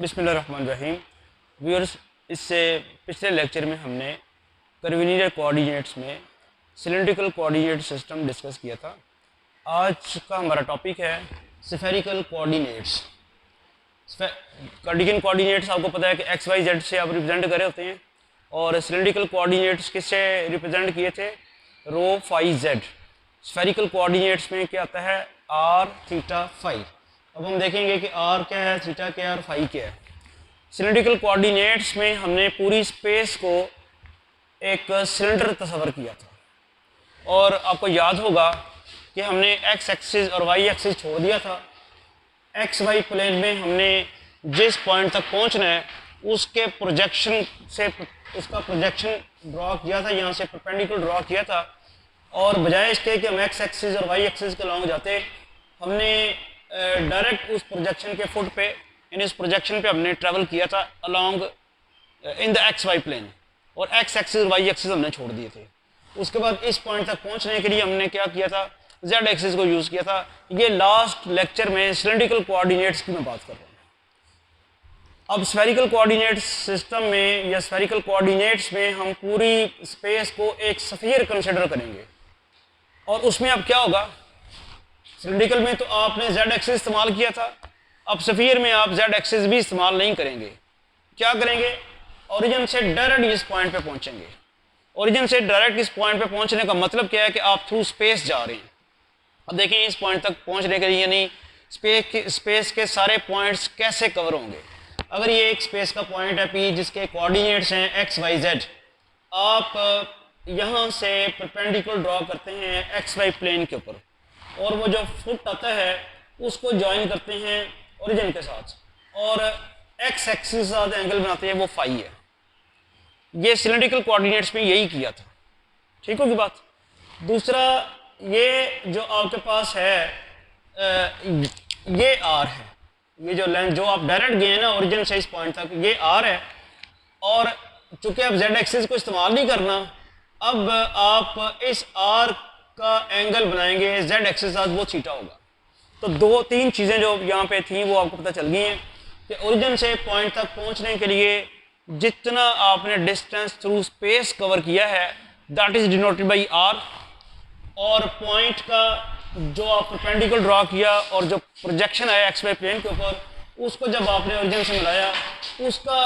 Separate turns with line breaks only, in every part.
बिस्मिल्लाहिर्रहमानिर्रहीम। व्यूअर्स, इससे पिछले लेक्चर में हमने कर्वीलिनियर कोऑर्डिनेट्स में सिलेंड्रिकल कोऑर्डिनेट सिस्टम डिस्कस किया था। आज का हमारा टॉपिक है स्फेरिकल कोऑर्डिनेट्स। कार्टेशियन कोऑर्डिनेट्स आपको पता है कि एक्स वाई जेड से आप रिप्रेजेंट करे होते हैं, और सिलेंड्रिकल कोऑर्डिनेट्स किससे रिप्रेजेंट किए थे? Rho phi z. Spherical coordinates में क्या आता है? R theta phi. अब हम देखेंगे कि आर क्या है, थीटा क्या है और फाई क्या है। सिलेंड्रिकल कोऑर्डिनेट्स में हमने पूरी स्पेस को एक सिलेंडर तस्वर किया था, और आपको याद होगा कि हमने एक्स एक्सिस और वाई एक्सिस छोड़ दिया था। एक्स वाई प्लेन में हमने जिस पॉइंट तक पहुंचना है उसके प्रोजेक्शन से उसका प्रोजेक्शन ड्रॉ किया था, यहाँ से परपेंडिकुलर ड्रॉ किया था, और बजाय इसके कि हम एक्स एक्सिस और वाई एक्सिस के लॉन्ग जाते, हमने डायरेक्ट उस प्रोजेक्शन के फुट पे, यानी इस प्रोजेक्शन पे हमने ट्रैवल किया था along in the x y plane, और एक्स एक्सिस और वाई एक्सिस हमने छोड़ दिए थे। उसके बाद इस पॉइंट तक पहुंचने के लिए हमने क्या किया था? जेड एक्सिस को यूज़ किया था। ये लास्ट लेक्चर में सिलेंड्रिकल कोऑर्डिनेट्स की मैं बात कर रहा हूँ। अब स्फेरिकल कोऑर्डिनेट सिस्टम में या स्फेरिकल कोऑर्डिनेट्स में हम पूरी स्पेस को एक स्फीयर कंसिडर करेंगे, और उसमें अब क्या होगा? सिलेंड्रिकल में तो आपने जेड एक्सिस इस्तेमाल किया था, अब स्फीयर में आप जेड एक्सिस भी इस्तेमाल नहीं करेंगे। क्या करेंगे? ओरिजिन से डायरेक्ट इस पॉइंट पे पहुंचेंगे। ओरिजिन से डायरेक्ट इस पॉइंट पे पहुंचने का मतलब क्या है कि आप थ्रू स्पेस जा रहे हैं। अब देखें, इस पॉइंट तक पहुंचने के लिए यानी स्पेस के सारे पॉइंट्स कैसे कवर होंगे। अगर ये एक स्पेस का पॉइंट है पी, जिसके कोऑर्डिनेट्स हैं एक्स वाई जेड, आप यहाँ से परपेंडिकुलर ड्रॉ करते हैं एक्स वाई प्लेन के ऊपर, और वो जो फुट आता है उसको ज्वाइन करते हैं ओरिजिन के साथ, और एक्स एक्सिस के साथ एंगल बनाते हैं, वो फाई है। ये सिलेंड्रिकल कोऑर्डिनेट्स में यही किया था। ठीक होगी बात? दूसरा, ये जो आपके पास है ये आर है, ये जो लेंथ जो आप डायरेक्ट गए हैं ना ओरिजिन से इस पॉइंट तक, ये आर है, और चूंकि आप जेड एक्सिस को इस्तेमाल नहीं करना, अब आप इस आर का एंगल बनाएंगे जेड एक्सिस के साथ, वो थीटा होगा। तो दो तीन चीज़ें जो यहाँ पे थी वो आपको पता चल गई हैं कि ओरिजिन से पॉइंट तक पहुँचने के लिए जितना आपने डिस्टेंस थ्रू स्पेस कवर किया है that is denoted by r, और पॉइंट का जो आप परपेंडिकुलर ड्रॉ किया और जो प्रोजेक्शन आया एक्स वाई प्लेन के ऊपर, उसको जब आपने ओरिजिन से मिलाया, उसका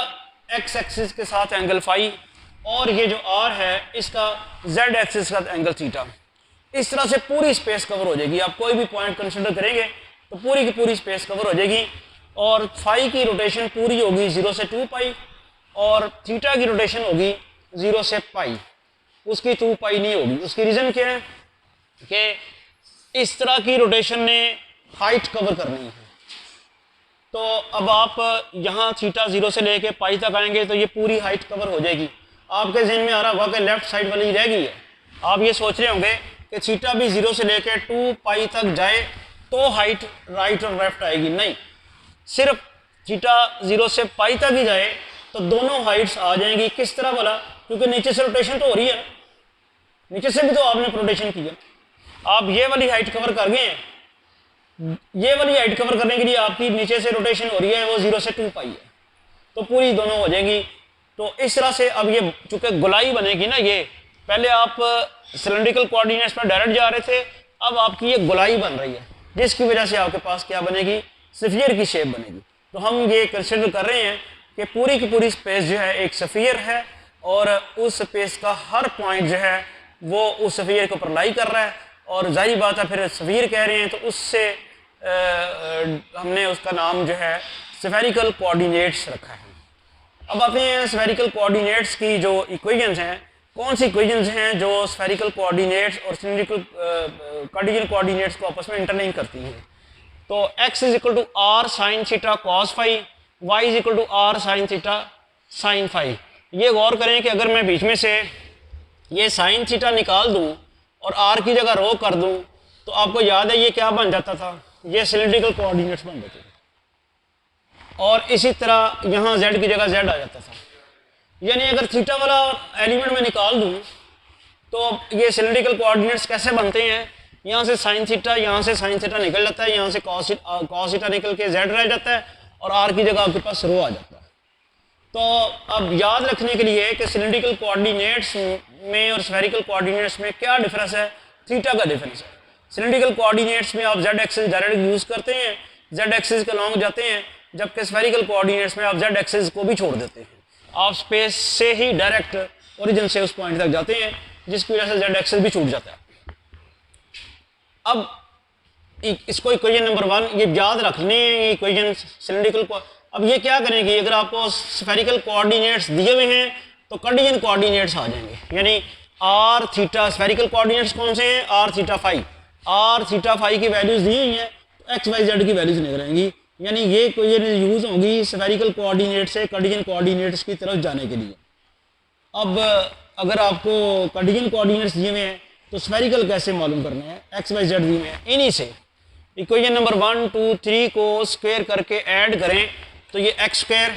एक्स एक्सिस के साथ एंगल फाई, और ये जो आर है इसका जेड एक्सिस के साथ एंगल थीटा। इस तरह से पूरी स्पेस कवर हो जाएगी। आप कोई भी पॉइंट कंसिडर करेंगे तो पूरी की पूरी स्पेस कवर हो जाएगी, और फाई की रोटेशन पूरी होगी 0 से 2 पाई, और थीटा की रोटेशन होगी 0 से पाई, उसकी 2 पाई नहीं होगी। उसकी रीज़न क्या है कि इस तरह की रोटेशन ने हाइट कवर करनी है। तो अब आप यहाँ थीटा 0 से लेके पाई तक आएंगे तो ये पूरी हाइट कवर हो जाएगी। आपके जहन में आ रहा होगा कि लेफ्ट साइड वाली रह गई है। आप ये सोच रहे होंगे कि थीटा भी 0 से लेके 2 पाई तक जाए तो हाइट राइट और लेफ्ट आएगी। नहीं, सिर्फ थीटा 0 से पाई तक ही जाए तो दोनों हाइट्स आ जाएंगी। किस तरह वाला? क्योंकि नीचे से रोटेशन तो हो रही है, नीचे से भी तो आपने रोटेशन की है। आप ये वाली हाइट कवर कर गए हैं, ये वाली हाइट कवर करने के लिए आपकी नीचे से रोटेशन हो रही है, वो 0 से 2 पाई है, तो पूरी दोनों हो जाएगी। तो इस तरह से अब ये चूंकि गोलाई बनेगी ना, ये पहले आप सिलेंड्रिकल कोऑर्डिनेट्स में डायरेक्ट जा रहे थे, अब आपकी ये गोलाई बन रही है, जिसकी वजह से आपके पास क्या बनेगी? स्फीयर की शेप बनेगी। तो हम ये कंसिडर कर रहे हैं कि पूरी की पूरी स्पेस जो है एक स्फीयर है, और उस स्पेस का हर पॉइंट जो है वो उस स्फीयर के ऊपर लाई कर रहा है, और जाहिर बात है फिर स्फीयर कह रहे हैं तो उससे हमने उसका नाम जो है स्फेरिकल कोऑर्डिनेट्स रखा है। अब आते हैं स्फेरिकल कोऑर्डिनेट्स की जो इक्वेशंस हैं। कौन सी इक्वेशंस हैं जो स्फेरिकल कोऑर्डिनेट्स और सिलेंड्रिकल कार्टेशियन कोऑर्डिनेट्स को आपस में इंटरलिंक करती हैं? तो x is equal to r sign theta cos phi, y is equal to r sign theta sign phi. ये गौर करें कि अगर मैं बीच में से ये साइन थीटा निकाल दूं और r की जगह रो कर दूं, तो आपको याद है ये क्या बन जाता था? ये सिलेंड्रिकल कोऑर्डिनेट्स बन जाते थे, और इसी तरह यहाँ z की जगह z आ जाता था। यानी अगर थीटा वाला एलिमेंट में निकाल दूं तो ये सिलेंड्रिकल कोऑर्डिनेट्स कैसे बनते हैं? यहाँ से साइन थीटा, यहाँ से साइन थीटा निकल जाता है, यहाँ से कॉस थीटा निकल के जेड रह जाता है, और आर की जगह आपके पास रो आ जाता है। तो अब याद रखने के लिए कि सिलेंड्रिकल कोऑर्डिनेट्स में और स्फेरिकल कोऑर्डिनेट्स में क्या डिफरेंस है, थीटा का डिफरेंस है। सिलेंड्रिकल कोऑर्डिनेट्स में आप जेड एक्सिस डायरेक्ट यूज़ करते हैं, जेड एक्सिस के लॉन्ग जाते हैं, जबकि स्फेरिकल कोऑर्डिनेट्स में आप जेड एक्सिस को भी छोड़ देते हैं। आप स्पेस से ही डायरेक्ट ओरिजिन से उस पॉइंट तक जाते हैं, जिसकी वजह से जेड एक्सिस भी छूट जाता है। अब इसको इक्वेशन नंबर 1 ये याद रखने हैं, इक्वेशन सिलेंड्रिकल को। अब ये क्या करेंगे, अगर आपको स्फेरिकल कोऑर्डिनेट्स दिए हुए हैं तो कार्टेशियन कोऑर्डिनेट्स आ जाएंगे, यानी आर थीटा। स्फेरिकल कोऑर्डिनेट्स कौन से हैं, r theta phi. R theta phi की वैल्यूज दी हुई हैं तो एक्स वाई जेड की वैल्यूज निकलेंगी, यानी ये इक्वेशन यूज होगी स्फेरिकल कोऑर्डिनेट से कार्टेशियन कोऑर्डिनेट्स की तरफ जाने के लिए। अब अगर आपको कार्टेशियन कोऑर्डिनेट्स दिए हुए हैं तो स्फेरिकल कैसे मालूम करना है, एक्स वाई जेड दिए हुए हैं, इन्हीं से इक्वेशन नंबर 1, 2, 3 को स्क्वायर करके ऐड करें तो ये x square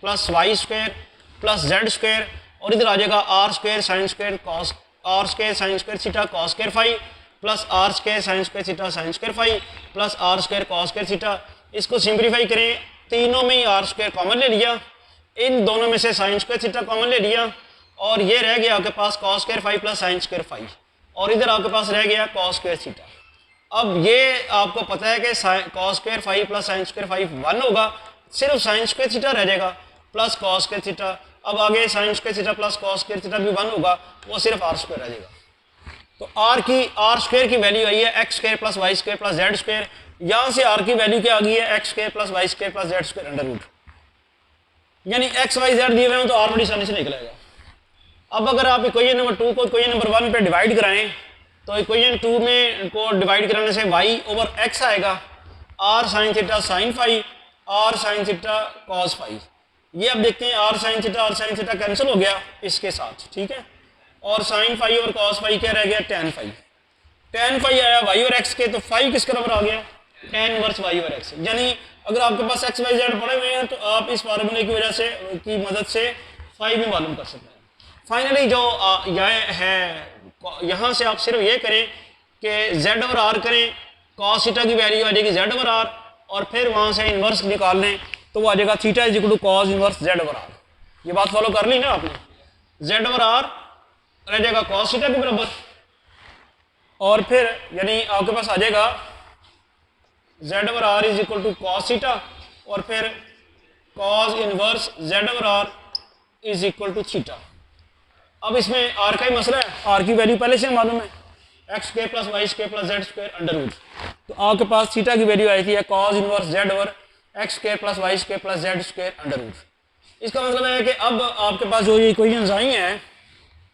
plus y square plus z square, और इधर आ जाएगा r square sine square cos, r square sine square theta cos square phi plus r square sine square theta sign square phi plus r square cos square theta. इसको simplify करें, तीनों में ही are square common ले लिया, इन दोनों में से sign square theta common ले लिया, और ये रह गया आपके पास cos square phi plus sign square phi, और इधर आपके पास रह गया कॉस स्क्वायर थीटा। अब ये आपको पता है कि cos square phi plus sign square phi 1 होगा, सिर्फ साइन स्क्वायर थीटा रह जाएगा प्लस कॉस स्क्वायर थीटा। अब आगे sign square theta plus cos square theta भी 1 होगा, वो सिर्फ आर स्क्वायर रह जाएगा। तो आर स्क्वायर की वैल्यू आई है x square plus y square plus z square. यहाँ से आर की वैल्यू क्या आ गई है, x square plus y square plus z square under root, यानी एक्स वाई जेड दिए हुए हैं तो आर बड़ी आसानी से निकलेगा। अब अगर आप इक्वेशन नंबर 2 को इक्वेशन नंबर 1 पे डिवाइड कराएं तो इक्वेशन 2 में को डिवाइड कराने से y ओवर x आएगा, r sine theta sign phi, r sine theta cos phi. ये अब देखते हैं r साइन थीटा कैंसिल हो गया इसके साथ, ठीक है, और साइन फाई और कॉस फाई क्या रह गया, टेन फाई। टेन फाई आया y और x के, तो फाई किसके बराबर आ गया, टेन इनवर्स y और x। यानी अगर आपके पास x y z पड़े हुए हैं तो आप इस फार्मूले की वजह से की मदद से फाई भी मालूम कर सकते हैं। फाइनली जो यह है, यहाँ से आप सिर्फ ये करें कि z ओवर r करें, cos थीटा की वैल्यू आ जाएगी z ओवर r, और फिर वहाँ से इन्वर्स निकाल लें तो वो आ जाएगा theta is equal to cos inverse z over r। ये बात फॉलो कर ली ना आपने, z ओवर r रह जाएगा cos थीटा के बराबर, और फिर यानी आपके पास आ जाएगा z over r is equal to cos theta, और फिर cos inverse z over r is equal to theta. अब इसमें आर का ही मसला है, आर की वैल्यू पहले से मालूम है, x square plus y square plus z square under root. तो आपके पास थीटा की वैल्यू आई थी cos inverse z over x square plus y square plus z square under root. इसका मतलब है कि अब आपके पास जो ये इक्वेशंस आई हैं,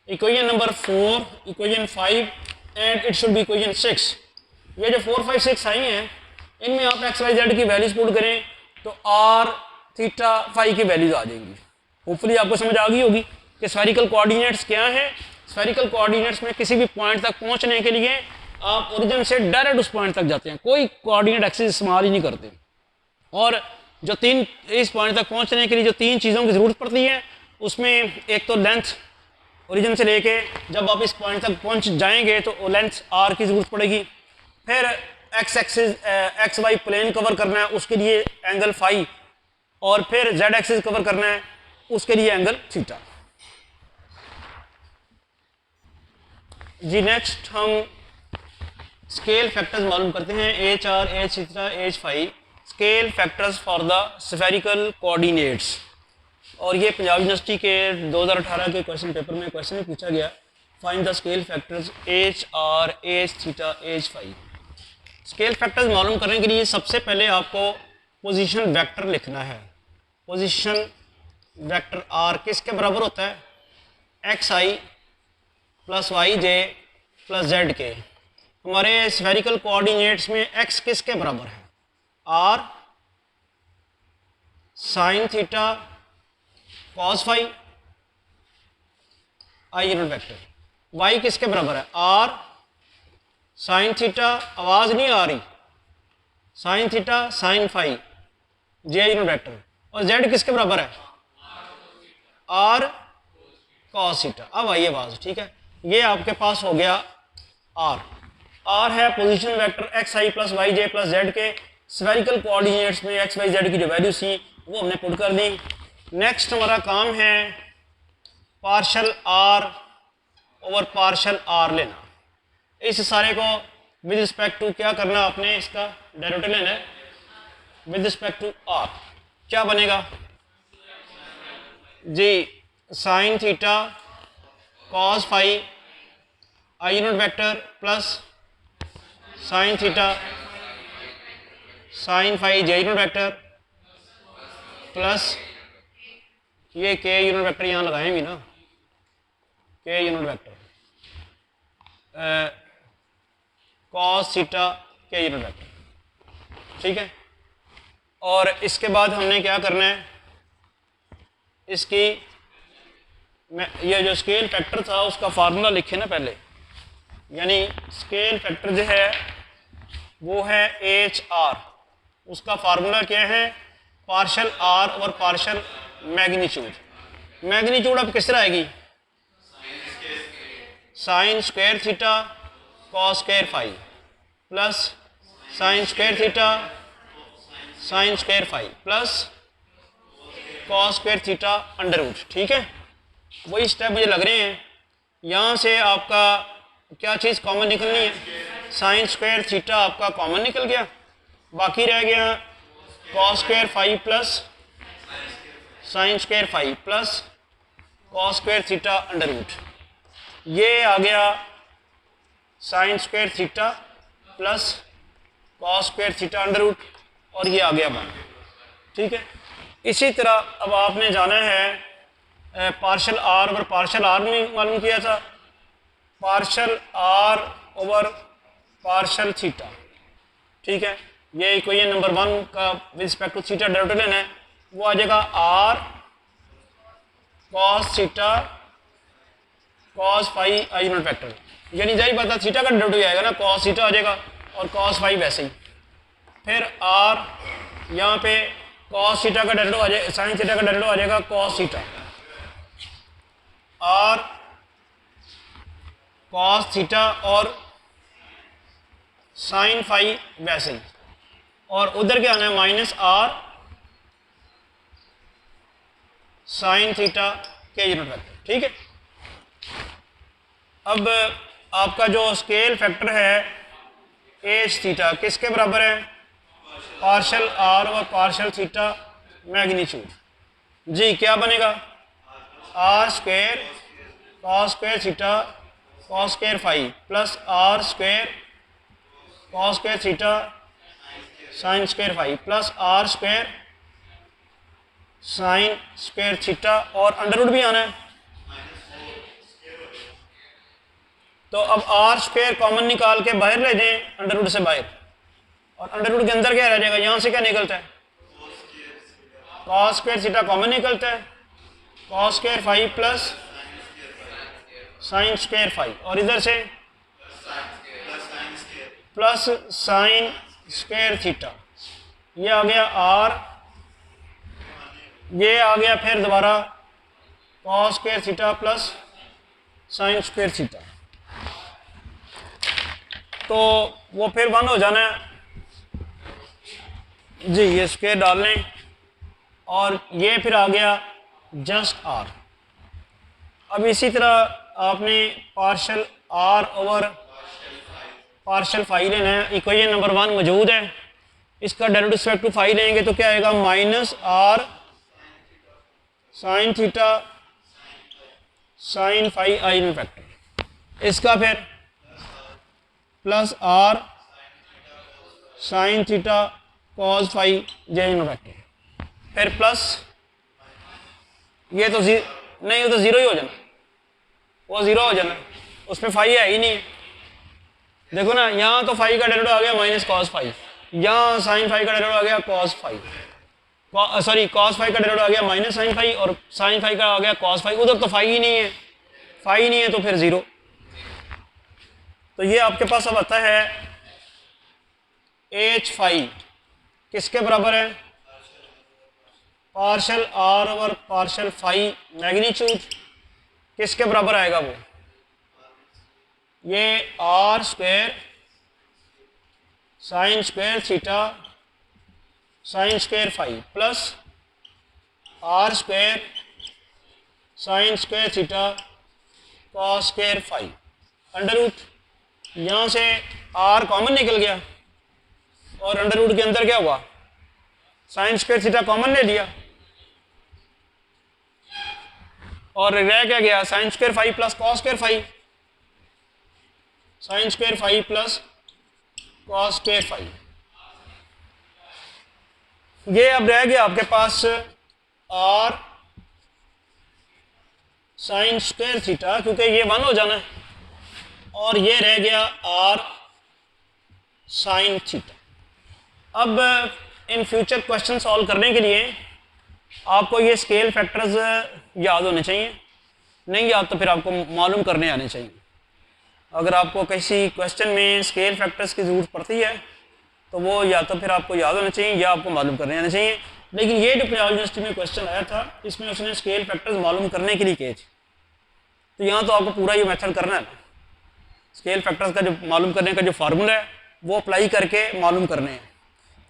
equation number 4, equation 5 and it should be equation 6, ये जो 4, 5, 6 आई हैं इनमें आप एक्स वाई जेड की वैल्यूज पुट करें तो आर थीटा फाई की वैल्यूज आ जाएंगी। होपफुली आपको समझ आ गई होगी कि स्फेरिकल कोऑर्डिनेट्स क्या है। स्फेरिकल कोऑर्डिनेट्स में किसी भी पॉइंट तक पहुंचने के लिए आप ओरिजिन से डायरेक्ट उस पॉइंट तक जाते हैं, कोई कोऑर्डिनेट एक्सिस इस्तेमाल ही नहीं करते। और जो इस पॉइंट तक पहुंचने के लिए जो 3 चीज़ों की ज़रूरत पड़ती है, उसमें एक तो लेंथ, ओरिजिन से लेके जब आप इस पॉइंट तक पहुंच जाएंगे तो लेंथ आर की ज़रूरत पड़ेगी। फिर x axis x y plane cover करना है, उसके लिए एंगल फाई, और फिर जेड एक्सिस कवर करना है, उसके लिए एंगल थीटा। जी नेक्स्ट हम स्केल फैक्टर्स मालूम करते हैं, h r, h theta, h phi, scale factors for the spherical coordinates. और ये पंजाब यूनिवर्सिटी के 2018 के क्वेश्चन पेपर में क्वेश्चन भी पूछा गया, find the scale factors h r, h theta, h phi. Scale factors मालूम करने के लिए सबसे पहले आपको पोजीशन वेक्टर लिखना है। पोजीशन वेक्टर आर किसके बराबर होता है, x i plus y j plus z k. हमारे स्फेरिकल कोऑर्डिनेट्स में एक्स किसके बराबर है, are sign theta cos phi I unit vector. Y किसके बराबर है, आर साइन थीटा, आवाज नहीं आ रही, साइन थीटा साइन फाई जे यूनिट वेक्टर। और जेड किसके बराबर है, आर कॉस थीटा। अब आइए आवाज, ठीक है, ये आपके पास हो गया आर। आर है position vector x i plus y j plus z के, स्फेरिकल कोऑर्डिनेट्स में एक्स वाई जेड की जो वैल्यूज थी वो हमने पुट कर दी। नेक्स्ट हमारा काम है partial r over partial r लेना। इस सारे को विद रिस्पेक्ट टू क्या करना, आपने इसका डेरिवेटिव लेना है विद रिस्पेक्ट टू आर। क्या बनेगा जी, साइन थीटा कॉस फाई आई unit vector plus sine theta sign phi जे यूनिट वेक्टर प्लस ये के यूनिट वेक्टर यहाँ लगाएं भी ना, K unit vector cos theta के यूनिट वेक्टर। ठीक है, और इसके बाद हमने क्या करना है, इसकी ये जो स्केल फैक्टर था उसका फार्मूला लिखे ना पहले, यानी स्केल फैक्टर जो है वो है एच आर। उसका फार्मूला क्या है, पार्शल आर और पार्शल मैग्नीट्यूड। मैग्नीट्यूड अब किस तरह आएगी, sine square theta cos square phi plus sign square theta sign square phi plus cos square theta under root. ठीक है, वही स्टेप मुझे लग रहे हैं। यहाँ से आपका क्या चीज़ कॉमन निकलनी है, साइन स्क्वायर थीटा आपका कॉमन निकल गया, बाकी रह गया cos square phi plus sign square phi plus cos square theta under root. ये आ गया sine square theta plus cos square theta under root, और ये आ गया 1। ठीक है, इसी तरह अब आपने जाना है partial r over partial r में मालूम किया था, partial r over partial theta. ठीक है, ये इक्वेशन नंबर 1 का with respect to theta derivative लेना है, वो आ जाएगा r cos theta cos phi आई यूनिट वेक्टर। यानी जाहिर बात है थीटा का डेरिवेटिव आएगा ना, कॉस थीटा आ जाएगा और कॉस फाई वैसे ही। फिर आर यहाँ पे कॉस थीटा का डेरिवेटिव आ जाएगा, साइन थीटा का डेरिवेटिव आ जाएगा cos theta, r cos theta और साइन फाई वैसे ही, और उधर क्या आना है माइनस आर साइन थीटा के यूनिट वेक्टर। ठीक है, अब आपका जो स्केल फैक्टर है एच थीटा किसके बराबर है, पार्शल आर और पार्शल थीटा मैग्नीट्यूड। जी क्या बनेगा, r square cos square theta cos square phi plus r square cos square theta sign square phi plus r square sine square theta, और under root भी आना है। तो अब आर स्क्वायर कॉमन निकाल के बाहर ले जाएं अंडर रूट से बाहर, और अंडर रूट के अंदर क्या रह जाएगा, यहाँ से क्या निकलता है, कॉस स्क्वायर थीटा कॉमन निकलता है, cos square phi plus sign square phi, और इधर से प्लस साइन स्क्वायर थीटा। ये आ गया आर, ये आ गया फिर दोबारा cos square theta plus sign square theta, तो वो फिर 1 हो जाना है जी। ये स्क्वायर डाल लें, और ये फिर आ गया जस्ट आर। अब इसी तरह आपने partial r over partial phi लेना है। इक्वेशन नंबर 1 मौजूद है, इसका डेरिवेटिव रिस्पेक्ट टू फाई लेंगे तो क्या आएगा, minus r sign theta sign phi आई यूनिट वेक्टर, इसका फिर plus r sign theta cos phi जे यूनिट वेक्टर, फिर प्लस ये तो नहीं, वो तो जीरो ही हो जाना, वो जीरो हो जाना, उसमें फाई है ही नहीं है। देखो ना, यहाँ तो फाई का डेरिवेटिव आ गया माइनस कॉस फाई, यहाँ साइन फाई का डेरिवेटिव आ गया cos phi, sorry cos phi का डेरिवेटिव आ गया माइनस साइन फाई, और साइन फाई का आ गया कॉस फाई। उधर तो फाई ही नहीं है, फाई नहीं है तो फिर जीरो। तो ये आपके पास अब आता है एच फाई किसके बराबर है, partial r over partial phi magnitude किसके बराबर आएगा, वो ये r square sine square theta sign square phi plus r square sine square theta cos square phi under root, यहाँ से आर कॉमन निकल गया और अंडर रूट के अंदर क्या हुआ, साइन स्क्वायर थीटा कॉमन ले लिया और रह क्या गया, sine square phi plus cos square phi, sine square phi plus cos square phi. ये अब रह गया आपके पास आर साइन स्क्वायर थीटा, क्योंकि ये 1 हो जाना है, और ये रह गया आर साइन थीटा। अब इन फ्यूचर क्वेश्चन सॉल्व करने के लिए आपको ये स्केल फैक्टर्स याद होने चाहिए, नहीं याद तो फिर आपको मालूम करने आने चाहिए। अगर आपको किसी क्वेश्चन में स्केल फैक्टर्स की ज़रूरत पड़ती है तो वो या तो फिर आपको याद होना चाहिए या आपको मालूम करने आने चाहिए। लेकिन ये जो पंजाब यूनिवर्सिटी में क्वेश्चन आया था इसमें उसने स्केल फैक्टर्स मालूम करने के लिए किए थे, तो यहाँ तो आपको पूरा ये मेथड करना है ना, स्केल फैक्टर्स का जो मालूम करने का जो फार्मूला है वो अप्लाई करके मालूम करने हैं।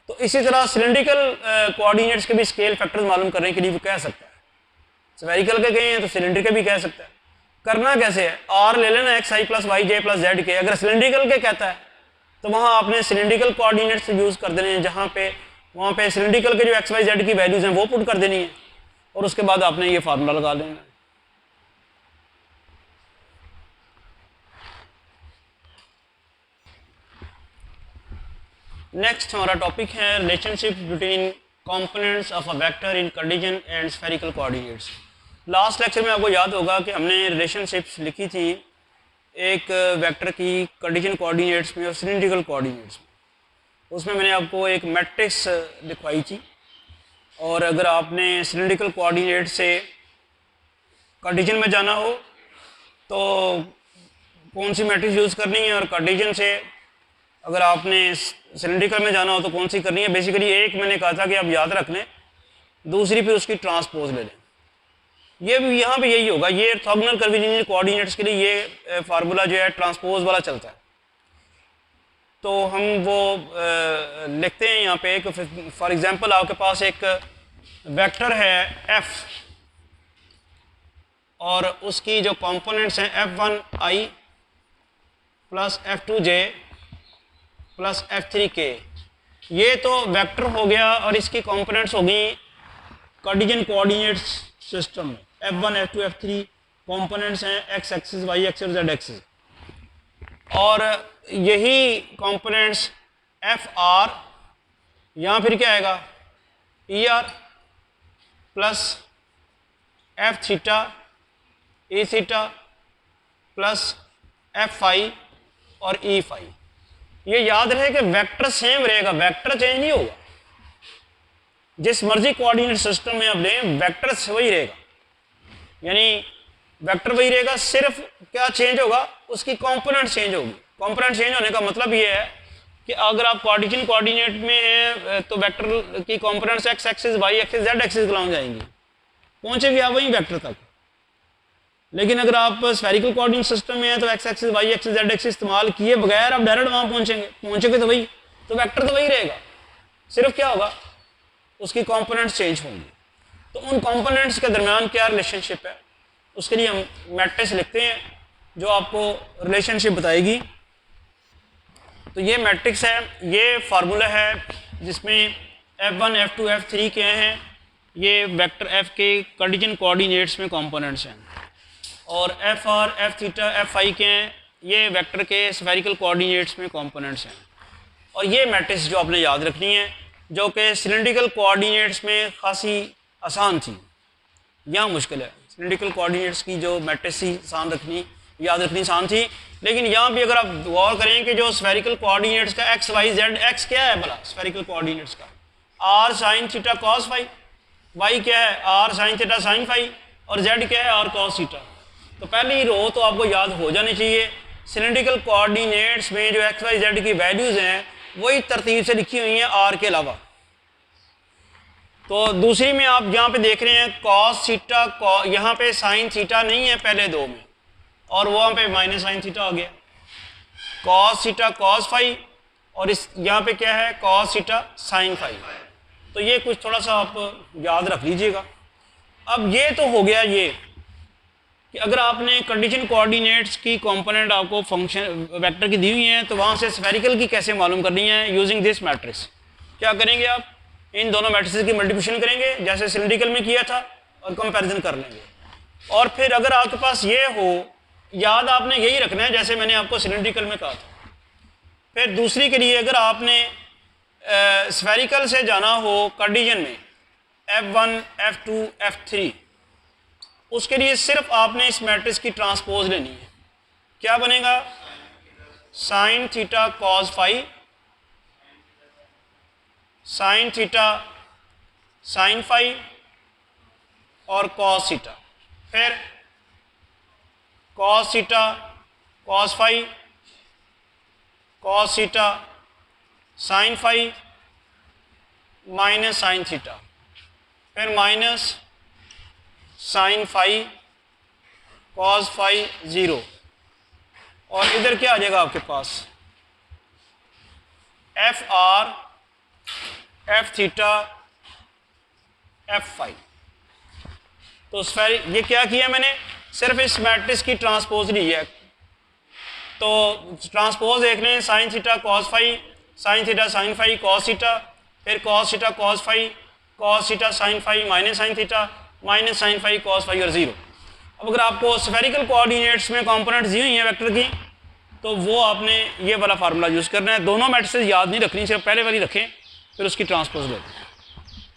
तो इसी तरह सिलेंड्रिकल कोऑर्डिनेट्स के भी स्केल फैक्टर्स मालूम करने के लिए वो कह सकता है, स्फेरिकल के गए हैं तो सिलेंड्रिकल भी कह सकता है। करना कैसे है, आर ले लेना x i plus y j plus z के। अगर सिलेंड्रिकल के कहता है तो वहाँ आपने सिलेंड्रिकल कोऑर्डिनेट्स यूज़ कर देने हैं, जहाँ पे वहाँ पे सिलेंड्रिकल के जो एक्स वाई जेड की वैल्यूज़ हैं वो पुट कर देनी है और उसके बाद आपने ये फार्मूला लगा लेना है। नेक्स्ट हमारा टॉपिक है relationship between components of a vector in Cartesian and spherical coordinates. Last lecture में आपको याद होगा कि हमने रिलेशनशिप्स लिखी थी एक वेक्टर की कार्टेशियन कोऑर्डिनेट्स में और सिलेंड्रिकल कोऑर्डिनेट्स में। उसमें मैंने आपको एक मैट्रिक्स लिखवाई थी, और अगर आपने सिलेंड्रिकल कोऑर्डिनेट से कार्टेशियन में जाना हो तो कौन सी मैट्रिक्स यूज़ करनी है, और कार्टेशियन से अगर आपने सिलेंड्रिकल में जाना हो तो कौन सी करनी है। बेसिकली एक मैंने कहा था कि आप याद रख लें, दूसरी फिर उसकी ट्रांसपोज ले लें। ये भी यहाँ पे यही होगा, ये ऑर्थोगोनल कर्वीलिनियर कोऑर्डिनेट्स के लिए ये फार्मूला जो है ट्रांसपोज वाला चलता है। तो हम वो लिखते हैं यहाँ पे, फॉर एग्जांपल आपके पास एक वेक्टर है f और उसकी जो कंपोनेंट्स हैं f1i plus f2j plus f3k। ये तो वेक्टर हो गया और इसकी कंपोनेंट्स हो गई कार्टेशियन कोऑर्डिनेट्स सिस्टम में। f1 f2 f3 कंपोनेंट्स हैं x एक्सिस y एक्सिस और z एक्सिस, और यही कंपोनेंट्स fr यहाँ फिर क्या आएगा er plus f theta e theta plus f phi और e फाई। ये याद रहे कि वेक्टर सेम रहेगा, वेक्टर चेंज नहीं होगा। जिस मर्जी कोऑर्डिनेट सिस्टम में आप लें वेक्टर वही रहेगा, यानी वेक्टर वही रहेगा, सिर्फ क्या चेंज होगा, उसकी कंपोनेंट चेंज होगी। कंपोनेंट चेंज होने का मतलब ये है कि अगर आप कार्टेशियन कोऑर्डिनेट में हैं तो वेक्टर की components x axis y axis z axis long जाएंगी, पहुंचेगी आप वही वेक्टर तक। लेकिन अगर आप स्फेरिकल कोऑर्डिनेट सिस्टम में हैं तो x axis y axis z axis इस्तेमाल किए बगैर आप डायरेक्ट वहां पहुंचेंगे तो वही, तो वेक्टर तो वही रहेगा, सिर्फ क्या होगा, उसकी कंपोनेंट्स चेंज होंगी। तो उन कंपोनेंट्स के दरमियान क्या रिलेशनशिप है, उसके लिए हम मैट्रिक्स लिखते हैं जो आपको रिलेशनशिप बताएगी। तो ये मैट्रिक्स है, ये फार्मूला है जिसमें f1 f2 f3 के हैं, ये वेक्टर f के कार्टेशियन कोऑर्डिनेट्स में कंपोनेंट्स हैं, और fr f theta f phi के हैं, ये वेक्टर के स्फेरिकल कोऑर्डिनेट्स में कंपोनेंट्स हैं। और ये मैट्रिक्स जो आपने याद रखनी है जो कि सिलेंड्रिकल कोऑर्डिनेट्स में खासी आसान थी, यहाँ मुश्किल है। सिलेंड्रिकल कोऑर्डिनेट्स की जो मैट्रिक्स थी याद रखनी आसान थी, लेकिन यहाँ भी अगर आप गौर करें कि जो स्फेरिकल कोऑर्डिनेट्स का एक्स वाई जेड, एक्स क्या है भला स्फेरिकल कोऑर्डिनेट्स का, r sign theta cos phi, y क्या है are sign theta sign phi, और जेड क्या है आर कॉस थीटा। तो पहली रो तो आपको याद हो जानी चाहिए। सिलेंड्रिकल कोऑर्डिनेट्स में जो एक्स वाई जेड की वैल्यूज़ हैं वही तरतीब से लिखी हुई हैं आर के अलावा। तो दूसरी में आप यहाँ पे देख रहे हैं कॉस थीटा, यहाँ पे साइन थीटा नहीं है पहले दो में, और वहाँ पे माइनस साइन थीटा आ गया, कॉस थीटा कॉस फाई, और इस यहाँ पे क्या है कॉस थीटा साइन फाई। तो ये कुछ थोड़ा सा आप याद रख लीजिएगा। अब ये तो हो गया ये कि अगर आपने कार्टेशियन कोऑर्डिनेट्स की कंपोनेंट आपको फंक्शन वेक्टर की दी हुई हैं तो वहाँ से स्फेरिकल की कैसे मालूम करनी है यूजिंग दिस मैट्रिक्स। क्या करेंगे आप, इन दोनों मैट्रिसेस की मल्टीप्लिकेशन करेंगे जैसे सिलिंड्रिकल में किया था और कंपैरिजन कर लेंगे। और फिर अगर आपके पास ये हो, याद आपने यही रखना है जैसे मैंने आपको सिलिंड्रिकल में कहा था। फिर दूसरी के लिए अगर आपने स्फेरिकल से जाना हो कार्टेशियन में F1 F2 F3, उसके लिए सिर्फ आपने इस मैट्रिक्स की ट्रांसपोज लेनी है। क्या बनेगा, sine theta cos phi, sine theta sign phi और कॉस थीटा, फिर cos theta cos phi, cos theta sign phi minus sign theta, फिर minus sine phi cos phi 0, और इधर क्या आ जाएगा आपके पास F R F theta F phi. तो ये क्या किया मैंने, सिर्फ इस मैट्रिक्स की ट्रांसपोज ली है। तो ट्रांसपोज देख लें, sine theta cos phi, sine theta sign phi cos theta, फिर cos theta cos phi, cos theta sign phi minus sign theta, minus sine phi cos phi और 0। अब अगर आपको स्फेरिकल कोऑर्डिनेट्स में कंपोनेंट्स दी हुई हैं वेक्टर की, तो वो आपने ये वाला फार्मूला यूज़ करना है। दोनों मैट्रिसेस याद नहीं रखनी, सिर्फ पहले वाली रखें फिर उसकी ट्रांसपोज लें।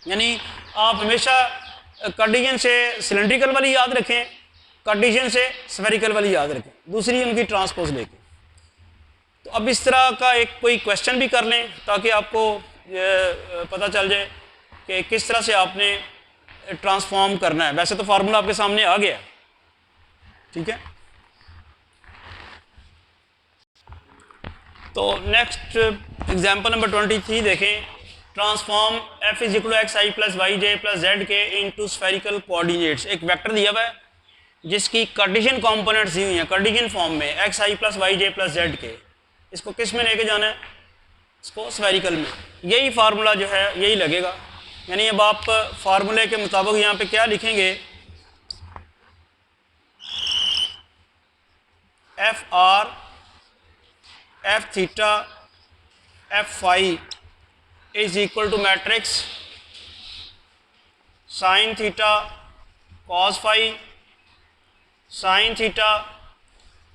यानी आप हमेशा कार्टेशियन से सिलेंड्रिकल वाली याद रखें, कार्टेशियन से स्फेरिकल वाली याद रखें, दूसरी उनकी ट्रांसपोज लेके। तो अब इस तरह का एक कोई क्वेश्चन भी कर लें ताकि आपको पता चल जाए कि किस तरह से आपने ट्रांसफॉर्म करना है। वैसे तो फार्मूला आपके सामने आ गया, ठीक है। तो नेक्स्ट एग्जांपल नंबर 23 देखें, transform f is equal to x i plus y j plus z k into spherical coordinates. एक वेक्टर दिया हुआ है जिसकी कार्टेशियन कंपोनेंट्स दी हुई हैं कार्टेशियन फॉर्म में, x i plus y j plus z k. इसको किस में लेके जाना है, इसको स्फेरिकल में। यही फार्मूला जो है यही लगेगा। यानी अब आप फार्मूले के मुताबिक यहाँ पे क्या लिखेंगे, f R F theta F phi is equal to matrix sine theta cos phi sine theta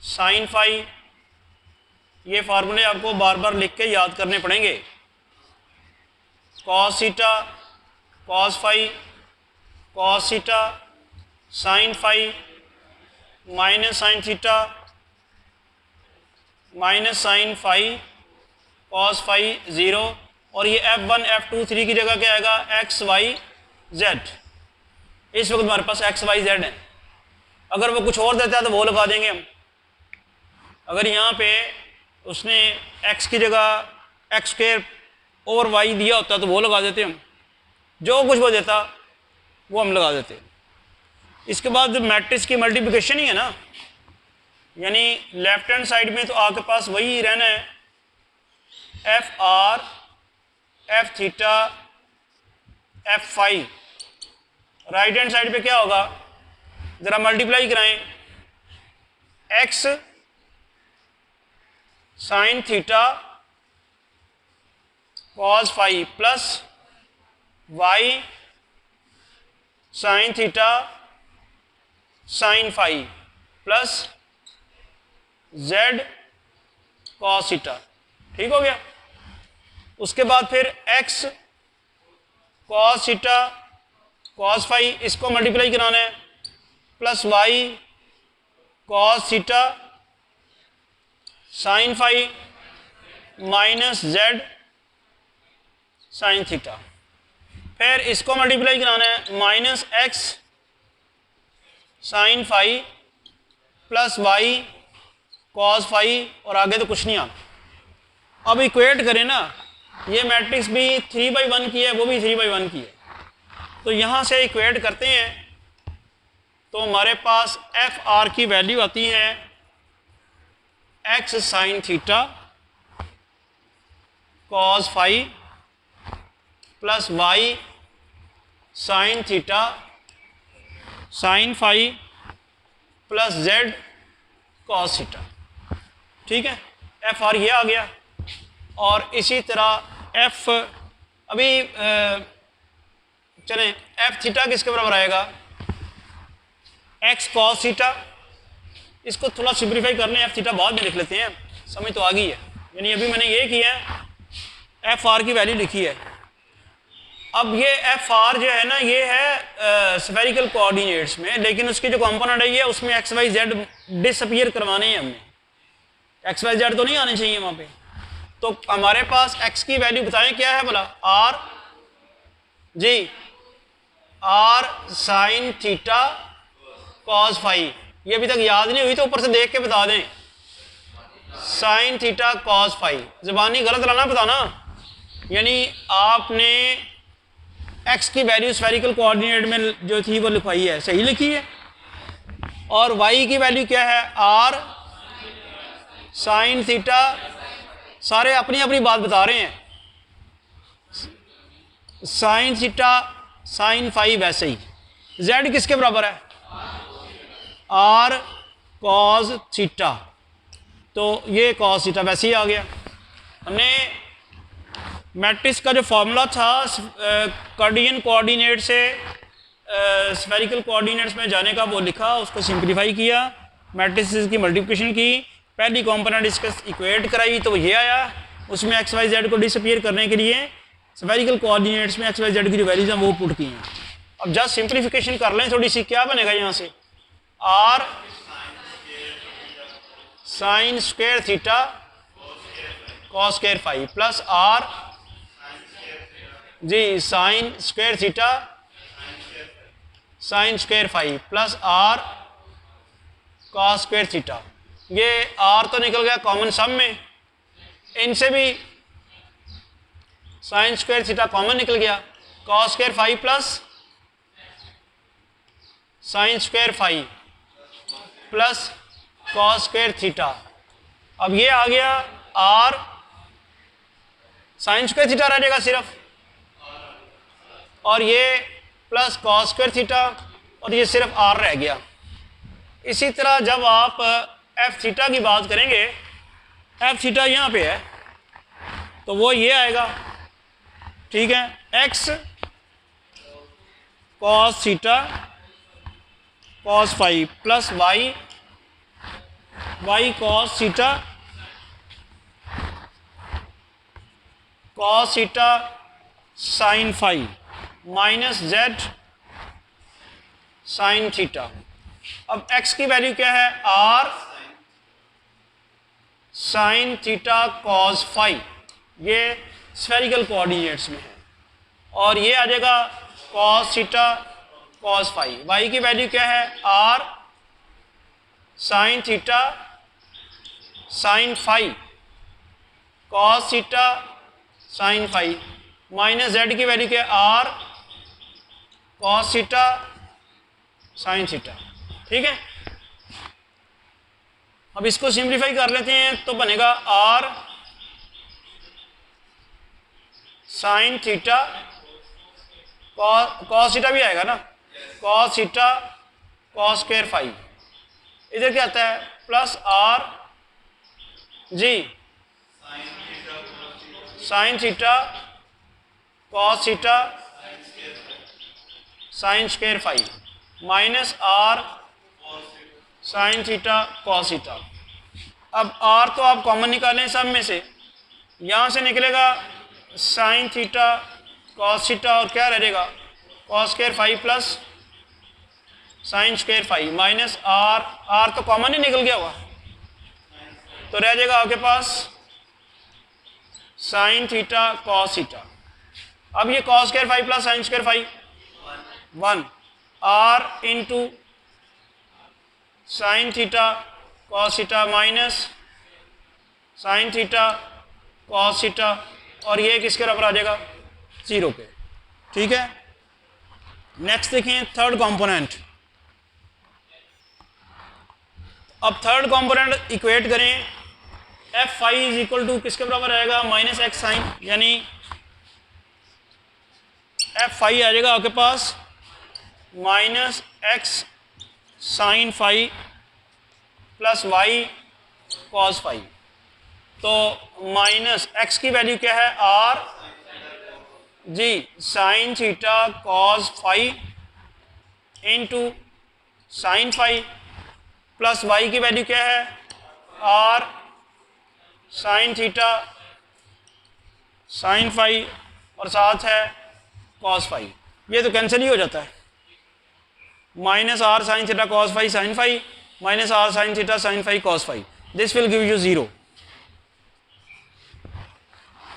sign phi. ये फार्मूले आपको बार बार लिख के याद करने पड़ेंगे। Cos theta cos phi cos theta sign phi minus sign theta minus sine phi cos phi 0, और ये F1 F2 3 की जगह क्या आएगा, एक्स वाई जेड। इस वक्त हमारे पास एक्स वाई जेड है। अगर वो कुछ और देता है तो वो लगा देंगे हम। अगर यहाँ पे उसने x की जगह एक्स स्क्वायर ओवर वाई दिया होता तो वो लगा देते हम। जो कुछ वो देता वो हम लगा देते। इसके बाद मैट्रिक्स की मल्टीप्लिकेशन ही है ना, यानी लेफ्ट हैंड साइड में तो आपके पास वही रहना है, f R F theta F phi. Right hand side पे क्या होगा, ज़रा मल्टीप्लाई कराएं, x sign theta cos phi plus y sign theta sign phi plus z cos theta. ठीक हो गया। उसके बाद फिर x cos theta cos phi, इसको मल्टीप्लाई कराना है, plus Y cos theta sign phi minus z sign theta. फिर इसको मल्टीप्लाई कराना है, minus x sine phi plus Y cos phi, और आगे तो कुछ नहीं आता। अब इक्वेट करें ना, ये मैट्रिक्स भी 3/1 की है, वो भी 3/1 की है, तो यहाँ से इक्वेट करते हैं तो हमारे पास एफ आर की वैल्यू आती है x sign theta cos phi plus y sign theta sign phi plus z cos theta. ठीक है, एफ आर ये आ गया। और इसी तरह एफ अभी चलें, एफ थीटा किसके बराबर आएगा? X cos theta. इसको थोड़ा सिंप्लीफाई करने, एफ थीटा बाद में लिख लेते हैं, समझ तो आ गई है। यानी अभी मैंने ये किया है, एफ आर की वैल्यू लिखी है। अब ये एफ आर जो है ना, ये है स्फेरिकल कोऑर्डिनेट्स में, लेकिन उसकी जो कंपोनेंट है ये उसमें एक्स वाई जेड डिसअपीयर करवाने हैं हमने। एक्स वाई जेड तो नहीं आने चाहिए वहाँ पे। तो हमारे पास एक्स की वैल्यू बताएं क्या है बोला? आर जी, r sign theta cos phi. ये अभी तक याद नहीं हुई तो ऊपर से देख के बता दें, साइन थीटा कॉस फाई। ज़बानी गलत लाना बताना, यानी आपने एक्स की वैल्यू स्फेरिकल कोऑर्डिनेट में जो थी वो लिखवाई है, सही लिखी है। और वाई की वैल्यू क्या है? Are sign theta. सारे अपनी अपनी बात बता रहे हैं। साइन थीटा साइन फाई वैसे ही। जेड किसके बराबर है? R cos theta. तो ये कॉस थीटा वैसे ही आ गया। हमने मैट्रिक्स का जो फॉर्मूला था कार्डियन कोऑर्डिनेट से स्फेरिकल कोऑर्डिनेट्स में जाने का, वो लिखा, उसको सिंप्लीफाई किया, मैट्रिसेस की मल्टीप्लिकेशन की, पहली कंपोनेंट इसका इक्वेट कराई तो ये आया। उसमें एक्स वाई जेड को डिसअपीयर करने के लिए स्फेरिकल कोऑर्डिनेट्स में एक्स वाई जेड की जो वैल्यूज हैं वो पुट की हैं। अब जस्ट सिंप्लीफिकेशन कर लें थोड़ी सी, क्या बनेगा यहाँ से? R sign square theta cos square phi plus r जी sin square theta sign square phi plus r cos square theta. ये आर तो निकल गया कॉमन सम में, इनसे भी साइन स्क्वायर थीटा कॉमन निकल गया, cos square phi plus sign square phi plus cos square theta. अब ये आ गया आर साइन स्क्वायर थीटा रह जाएगा सिर्फ, और ये प्लस कॉस स्क्वायर थीटा, और ये सिर्फ आर रह गया। इसी तरह जब आप एफ थीटा की बात करेंगे, एफ थीटा यहाँ पे है तो वो ये आएगा, ठीक है, x cos theta cos phi plus y y cos theta cos theta sign phi minus z sign theta. अब x की वैल्यू क्या है? Are sign theta cos phi, ये स्फेरिकल कोऑर्डिनेट्स में है, और ये आ जाएगा cos theta cos phi. y की वैल्यू क्या है? Are sign theta sign phi cos theta sign phi minus z की वैल्यू क्या है? R cos theta sine theta. ठीक है, अब इसको सिंप्लीफाई कर लेते हैं तो बनेगा r sign theta cos theta भी आएगा ना, cos theta cos square phi. इधर क्या आता है? प्लस आर जी sign theta cos theta sign square phi minus r sign theta cos theta. अब आर तो आप कॉमन निकालें सब में से, यहाँ से निकलेगा साइन थीटा कॉस थीटा, और क्या रह जाएगा? Cos square phi plus sign square phi minus r, r तो कॉमन ही निकल गया होगा, तो रह जाएगा आपके पास साइन थीटा कॉस थीटा। अब ये cos square phi plus sign square phi 1 r into sin theta cos theta minus sign theta cos theta, और ये किसके बराबर आ जाएगा? 0 के। ठीक है, नेक्स्ट देखें थर्ड कंपोनेंट। अब थर्ड कंपोनेंट इक्वेट करें, F phi is equal to किसके बराबर आएगा? माइनस एक्स साइन, यानी एफ फाई आ जाएगा आपके पास minus x sine phi plus Y cos phi. तो माइनस एक्स की वैल्यू क्या है आर जी sign theta cos phi into sine phi plus Y की वैल्यू क्या है are sign theta sign phi और साथ है कॉस फाई। ये तो कैंसिल ही हो जाता है, minus r sign theta cos phi sin phi minus r sign theta sign phi cos phi, this will give you 0।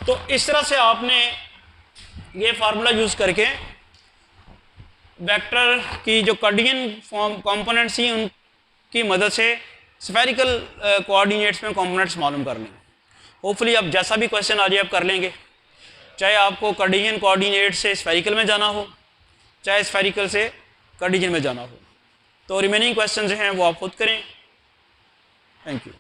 तो इस तरह से आपने ये फार्मूला यूज करके वेक्टर की जो कार्डियन फॉर्म कंपोनेंट्स थी उनकी मदद से स्फेरिकल कोऑर्डिनेट्स में कंपोनेंट्स मालूम कर लें। होपफुली अब जैसा भी क्वेश्चन आ जाए आप कर लेंगे, चाहे आपको कार्डियन कोऑर्डिनेट से स्फेरिकल में जाना हो चाहे स्फेरिकल से कार्डियन में जाना हो। तो रिमेनिंग क्वेश्चन जो हैं वो आप खुद करें। Thank you.